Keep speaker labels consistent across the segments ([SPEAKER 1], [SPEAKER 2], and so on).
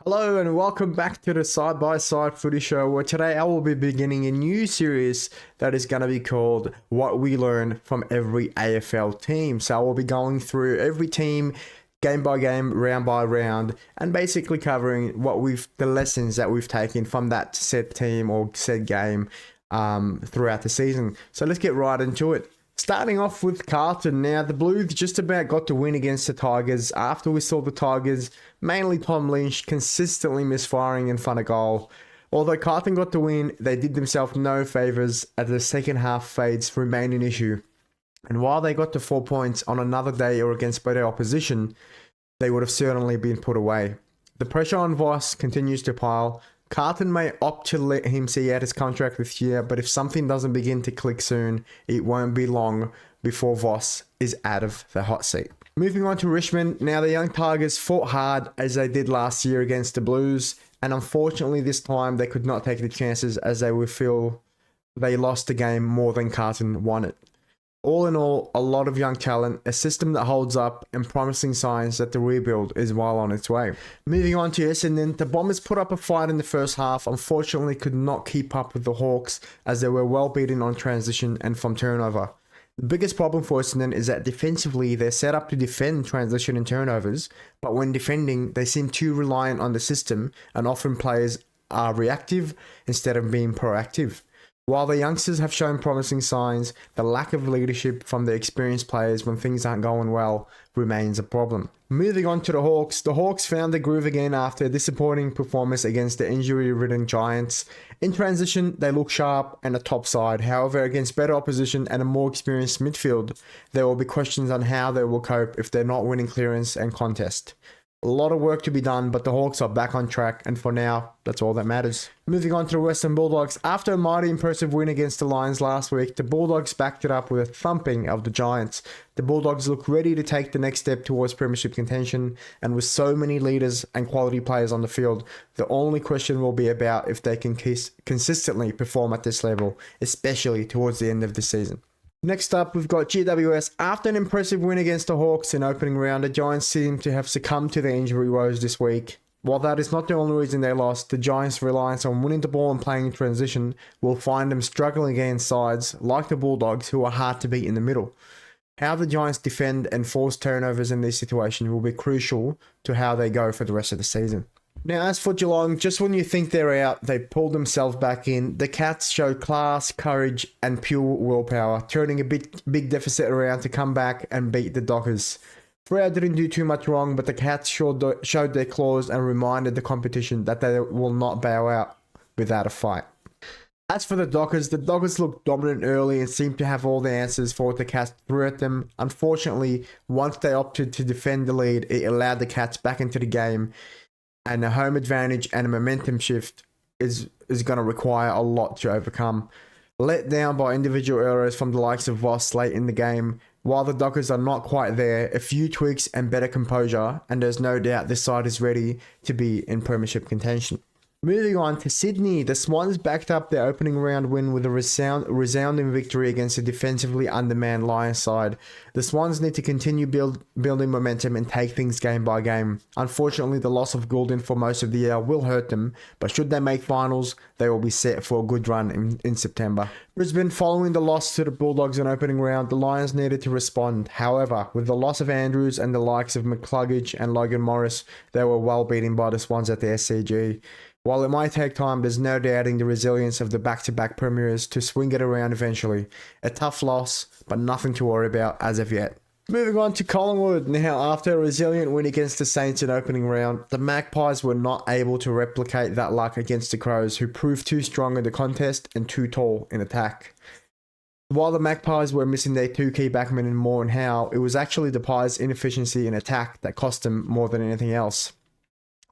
[SPEAKER 1] Hello and welcome back to the Side by Side Footy Show, where today I will be beginning a new series that is going to be called What We Learn from Every AFL Team. So I will be going through every team game by game, round by round, and basically covering the lessons that we've taken from that said team or said game throughout the season. So let's get right into it. Starting off with Carlton. Now, the Blues just about got to win against the Tigers after we saw the Tigers, mainly Tom Lynch, consistently misfiring in front of goal. Although Carlton got the win, they did themselves no favours as the second half fades remain an issue. And while they got to 4 points on another day or against better opposition, they would have certainly been put away. The pressure on Voss continues to pile. Carlton may opt to let him see out his contract this year, but if something doesn't begin to click soon, it won't be long before Voss is out of the hot seat. Moving on to Richmond. Now, the young Tigers fought hard as they did last year against the Blues, and unfortunately this time they could not take the chances as they would feel they lost the game more than Carlton won it. All in all, a lot of young talent, a system that holds up, and promising signs that the rebuild is well on its way. Moving on to Essendon, the Bombers put up a fight in the first half, unfortunately could not keep up with the Hawks as they were well beaten on transition and from turnover. The biggest problem for Essendon is that defensively they're set up to defend transition and turnovers, but when defending they seem too reliant on the system and often players are reactive instead of being proactive. While the youngsters have shown promising signs, the lack of leadership from the experienced players when things aren't going well remains a problem. Moving on to the Hawks found the groove again after a disappointing performance against the injury-ridden Giants. In transition, they look sharp and a top side. However, against better opposition and a more experienced midfield, there will be questions on how they will cope if they're not winning clearance and contest. A lot of work to be done, but the Hawks are back on track, and for now, that's all that matters. Moving on to the Western Bulldogs. After a mighty impressive win against the Lions last week, the Bulldogs backed it up with a thumping of the Giants. The Bulldogs look ready to take the next step towards premiership contention, and with so many leaders and quality players on the field, the only question will be about if they can consistently perform at this level, especially towards the end of the season. Next up, we've got GWS. After an impressive win against the Hawks in opening round, the Giants seem to have succumbed to their injury woes this week. While that is not the only reason they lost, the Giants' reliance on winning the ball and playing in transition will find them struggling against sides like the Bulldogs, who are hard to beat in the middle. How the Giants defend and force turnovers in these situations will be crucial to how they go for the rest of the season. Now, as for Geelong, just when you think they're out, they pulled themselves back in. The Cats show class, courage, and pure willpower, turning a big deficit around to come back and beat the Dockers. Freo didn't do too much wrong, but the Cats showed their claws and reminded the competition that they will not bow out without a fight. As for the Dockers looked dominant early and seemed to have all the answers for what the Cats threw at them. Unfortunately, once they opted to defend the lead, it allowed the Cats back into the game. And a home advantage and a momentum shift is going to require a lot to overcome. Let down by individual errors from the likes of Voss late in the game, while the Dockers are not quite there, a few tweaks and better composure, and there's no doubt this side is ready to be in premiership contention. Moving on to Sydney, the Swans backed up their opening round win with a resounding victory against a defensively undermanned Lions side. The Swans need to continue building momentum and take things game by game. Unfortunately, the loss of Goulden for most of the year will hurt them, but should they make finals, they will be set for a good run in September. Brisbane, following the loss to the Bulldogs in opening round, the Lions needed to respond. However, with the loss of Andrews and the likes of McCluggage and Logan Morris, they were well beaten by the Swans at the SCG. While it might take time, there's no doubting the resilience of the back-to-back premiers to swing it around eventually. A tough loss, but nothing to worry about as of yet. Moving on to Collingwood. Now, after a resilient win against the Saints in opening round, the Magpies were not able to replicate that luck against the Crows, who proved too strong in the contest and too tall in attack. While the Magpies were missing their two key backmen in Moore and Howe, it was actually the Pies' inefficiency in attack that cost them more than anything else.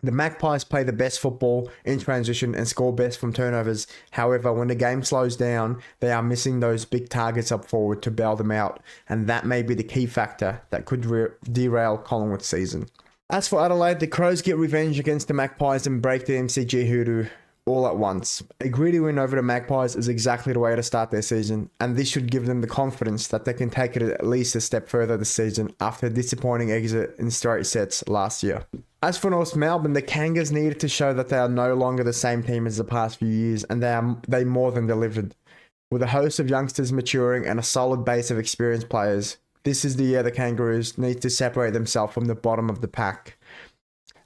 [SPEAKER 1] The Magpies play the best football in transition and score best from turnovers. However, when the game slows down, they are missing those big targets up forward to bail them out, and that may be the key factor that could derail Collingwood's season. As for Adelaide, the Crows get revenge against the Magpies and break the MCG hoodoo all at once. A gritty win over the Magpies is exactly the way to start their season, and this should give them the confidence that they can take it at least a step further this season after a disappointing exit in straight sets last year. As for North Melbourne, the Kangas needed to show that they are no longer the same team as the past few years, and they more than delivered. With a host of youngsters maturing and a solid base of experienced players, this is the year the Kangaroos need to separate themselves from the bottom of the pack.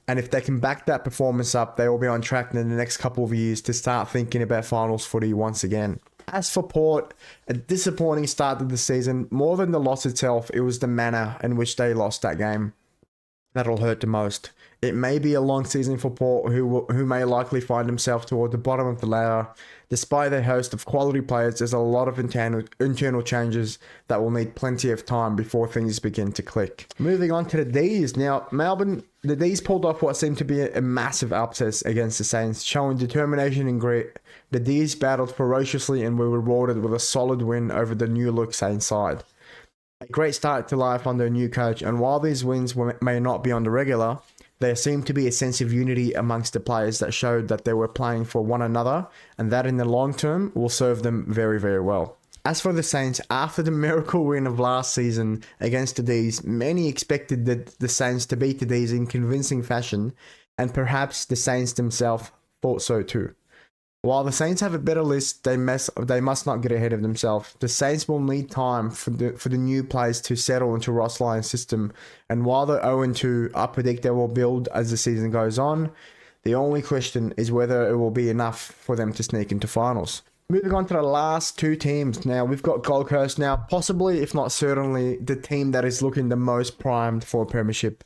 [SPEAKER 1] And if they can back that performance up, they will be on track in the next couple of years to start thinking about finals footy once again. As for Port, a disappointing start to the season. More than the loss itself, it was the manner in which they lost that game that'll hurt the most. It may be a long season for Port, who may likely find themselves toward the bottom of the ladder. Despite their host of quality players, there's a lot of internal changes that will need plenty of time before things begin to click. Moving on to the D's. Now, Melbourne, the D's pulled off what seemed to be a massive upset against the Saints, showing determination and grit. The D's battled ferociously and were rewarded with a solid win over the new look Saints side. A great start to life under a new coach, and while these wins may not be on the regular, there seemed to be a sense of unity amongst the players that showed that they were playing for one another, and that in the long term will serve them very, very well. As for the Saints, after the miracle win of last season against the D's, many expected the Saints to beat the D's in convincing fashion, and perhaps the Saints themselves thought so too. While the Saints have a better list, they must not get ahead of themselves. The Saints will need time for the new players to settle into Ross Lyon's system, and while they're 0-2, I predict they will build as the season goes on. The only question is whether it will be enough for them to sneak into finals. Moving on to the last two teams. Now, we've got Gold Coast now, possibly, if not certainly, the team that is looking the most primed for a premiership.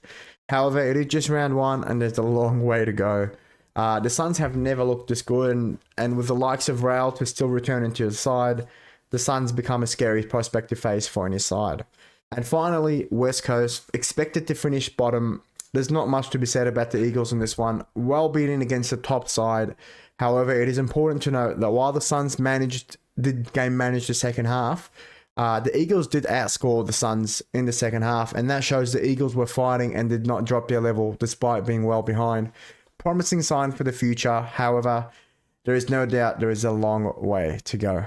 [SPEAKER 1] However, it is just round one, and there's a long way to go. The Suns have never looked this good, and with the likes of Rail to still returning to his side, the Suns become a scary prospect to face for any side. And finally, West Coast, expected to finish bottom. There's not much to be said about the Eagles in this one. Well beaten against the top side. However, it is important to note that while the Suns did game manage the second half, the Eagles did outscore the Suns in the second half, and that shows the Eagles were fighting and did not drop their level despite being well behind. Promising sign for the future. However, there is no doubt there is a long way to go.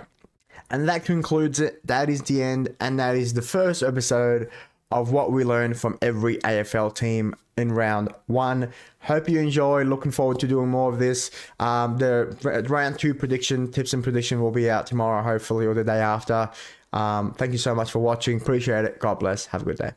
[SPEAKER 1] And that concludes it. That is the end, and that is the first episode of what we learned from every AFL team in round one. Hope you enjoy. Looking forward to doing more of this. The round two tips and prediction will be out tomorrow, hopefully, or the day after. Thank you so much for watching. Appreciate it. God bless. Have a good day.